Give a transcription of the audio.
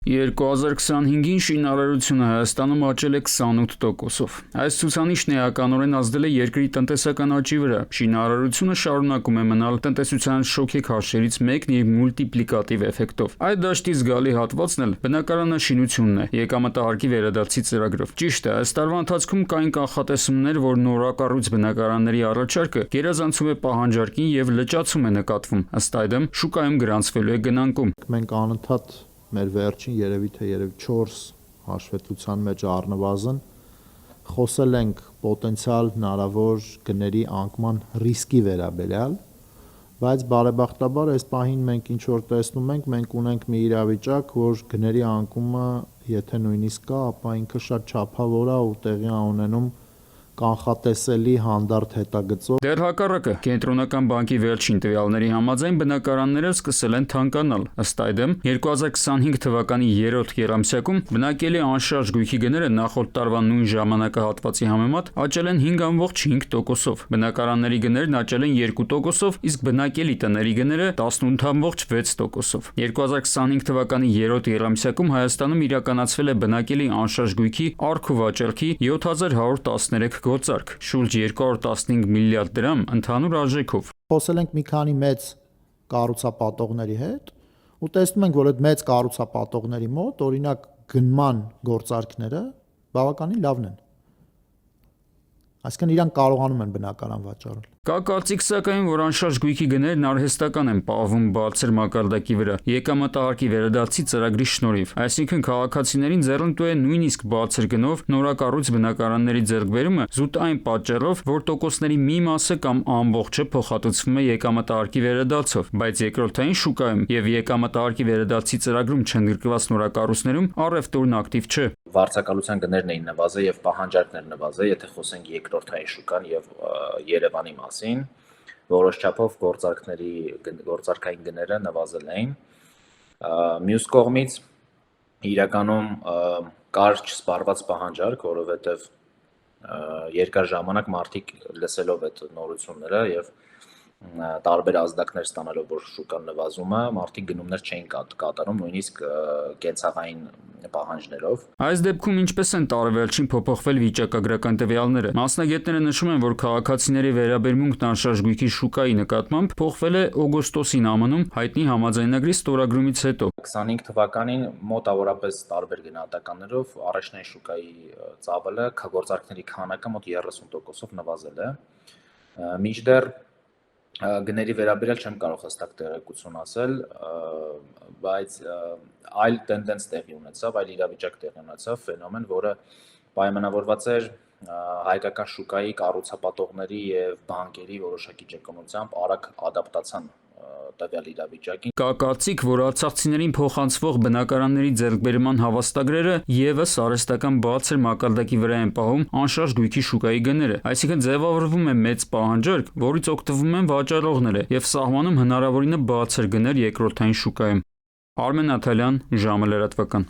2025-ին շինարարությունը Հայաստանում աճել է 28%-ով։ Այս ցուցանիշն էականորեն ազդել է երկրի տնտեսական աճի վրա։ Շինարարությունը շարունակում է մնալ տնտեսության շոկեք հարցերից մեկն իր մուլտիպլիկատիվ էֆեկտով։ Այդ դաշտի զգալի հատվածն էլ բնակարանաշինությունն է եկամտահարկի վերադարձի ծրագրով։ Ճիշտ է, այս տարվա ընթացքում կային կանխատեսումներ, որ նորակառույց բնակարանների առաջարկը գերազանցում է պահանջարկին եւ լճացում է նկատվում։ Ըստ այդմ, շուկայում գրանցվելու է գնանկում։ Մենք անընդհատ մեր վերջին երևի 4 հաշվետվության մեջ առնվազն խոսել ենք պոտենցիալ հնարավոր գների անկման ռիսկի վերաբերյալ, բայց բարեբախտաբար այս պահին մենք ինչ որ տեսնում ենք, մենք ունենք մի իրավիճակ, որ գների անկումը եթե նույնիսկ կա, ապա ինքը շատ չափավոր է ու տեղի ունենում կանխատեսելի հանդարտ հետագծով։ Դեռ հակառակը, Կենտրոնական բանկի վերջին տվյալների համաձայն բնակարանները սկսել են թանկանալ։ Ըստ այդմ, 2025 թվականի 3-րդ եռամսյակում բնակելի անշարժ գույքի գները նախորդ տարվա նույն ժամանակահատվածի համեմատ աճել են 5.5%-ով։ Բնակարանների գներն աճել են 2%-ով, իսկ բնակելի տների գները 18.6%-ով։ 2025 թվականի 3-րդ եռամսյակում Հայաստանում իրականացվել է բնակելի անշարժ գույքի առք ու վաճառքի 7113 գործարք, շուրջ 215 միլիարդ դրամ ընդհանուր արժեքով։ Խոսել ենք մի քանի մեծ կառուցապատողների հետ ու տեսնում ենք, որ այդ մեծ կառուցապատողների մոտ օրինակ գնման գործարքները բավականին լավն են։ Այսինքն իրանք կարողանում են բնակարան վաճառել։ Կա կարծիք սակայն, որ անշարժ գույքի գներն արհեստական են պահվում բարձր մակարդակի վրա եկամտահարկի վերադարձի ծրագրի շնորհիվ։ Այսինքն քաղաքացիներին ձեռնտու է նույնիսկ բարձր գնով նորակառույց բնակարանների ձեռքբերումը զուտ այն պատճառով, որ տոկոսների մի մասը կամ ամբողջը փոխհատուցվում է եկամտահարկի վերադարձով, բայց երկրորդային շուկայում եւ եկամտահարկի վերադարձի ծրագրում չընդգրկված նորակառույցներում առևտուրն ակտիվ չէ։ Վարձակալության գներն էին նվազել եւ պահանջարկներ նվազել, եթե խոսենք երկրորդային շուկան եւ Երևանի մասին, որոշ չափով գործարքային գները նվազել էին։ Մյուս կողմից իրականում կար չսպառված պահանջարկ, որովհետեւ երկար ժամանակ մարդիկ լսելով այդ նորությունները եւ տարբեր ազդակներ ստանալով, որ շուկան նվազում է, մարդիկ գնումներ չէին կատարում, նույնիսկ կենցաղային պահանջներով։ Այս դեպքում ինչպես են տարեվերջին փոփոխվել վիճակագրական տվյալները։ Մասնագետները նշում են, որ քաղաքացիների վերաբերմունքն անշարժ գույքի շուկայի նկատմամբ փոխվել է օգոստոսին ԱՄՆ-ում հայտնի համաձայնագրի ստորագրումից հետո։ 25 թվականին մոտավորապես տարբեր գնահատականներով առաջնային շուկայի ծավալը գործարքների քանակը մոտ 30%-ով նվազել է։ Մինչդեռ գների վերաբերյալ չեմ կարող հստակ տեղեկություն ասել, բայց այլ տենդենս տեղի ունեցավ, այլ իրավիճակ տեղի ունեցավ, ֆենոմեն, որը պայմանավորված էր հայկական շուկայի կառուցապատողների եւ բանկերի որոշակի ճկունությամբ արագ ադապտացան տվյալ իրավիճակին։ Կա կարծիք, որ արցախցիներին փոխանցվող բնակարանների ձեռքբերման հավաստագրերը եւս արհեստական բարձր մակարդակի վրա են պահում անշարժ գույքի շուկայի գները, այսինքն ձևավորվում է մեծ պահանջարկ, որից օգտվում են վաճառողները եւ սահմանում հնարավորինը բարձր գներ երկրորդային շուկայում։ Արմեն Աթալյան, ժամը լրատվական։